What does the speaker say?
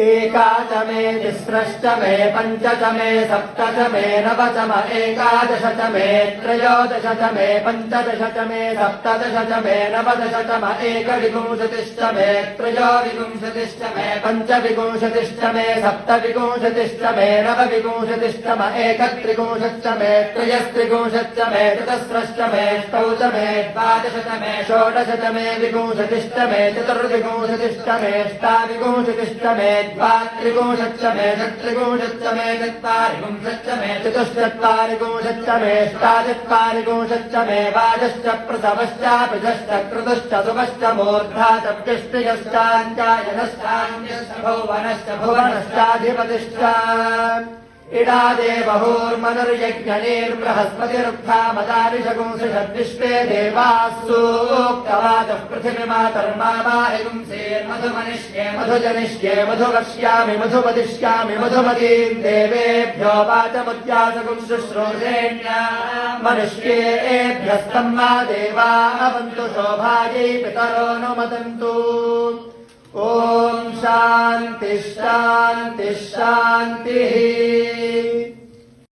एकाच मे तिस्रश्च मे पञ्च च मे सप्त च मे नव च म एकादश च मे त्रयोदश च मे पञ्चदश च मे सप्तदश च मे नवदश च म एकविंशतिश्च मे त्रयोविंशतिश्च मे पञ्चविंशतिश्च मे सप्तविंशतिश्च मे नवविंशतिश्च म एकत्रिंशच्च मे त्रयस्त्रिंशच्च मे चतस्रश्च मे अष्टौ च मे द्वादश च मे षोडश च मे विंशतिश्च मे चतुर्विंशतिश्च मे अष्टाविंशतिश्च मे द्वात्रिंशच्च मे षट्त्रिंशच्च मे चत्वारिंशच्च मे चतुश्चत्वारिंशच्च मे अष्टाचत्वारिंशच्च मे वाजश्च प्रसवश्चाभिजश्च क्रतुश्च सुमश्च मूर्धा च व्यष्टियश्चाञ्चायनश्चान्यश्च भुवनश्च भुवनश्चाधिपतिश्च इडादेवहोर्मनुर्यज्ञनेर्बृहस्पतिरुक्था मदारिषगुंसषद्विश्वे देवाः सूक्तवाचः पृथिवीमातर्मामाहिगुंसेर्मधुमनिष्ये मधुजनिष्ये मधुवक्ष्यामि मधुपदिष्यामि मधुमतीम् देवेभ्यो वाचमुद्यासगुं शुश्रूषेण्या मनुष्येभ्यस्तम् मा देवा अवन्तु शोभायै पितरो नुमदन्तु ॐ शान्तिः शान्तिः शान्तिः।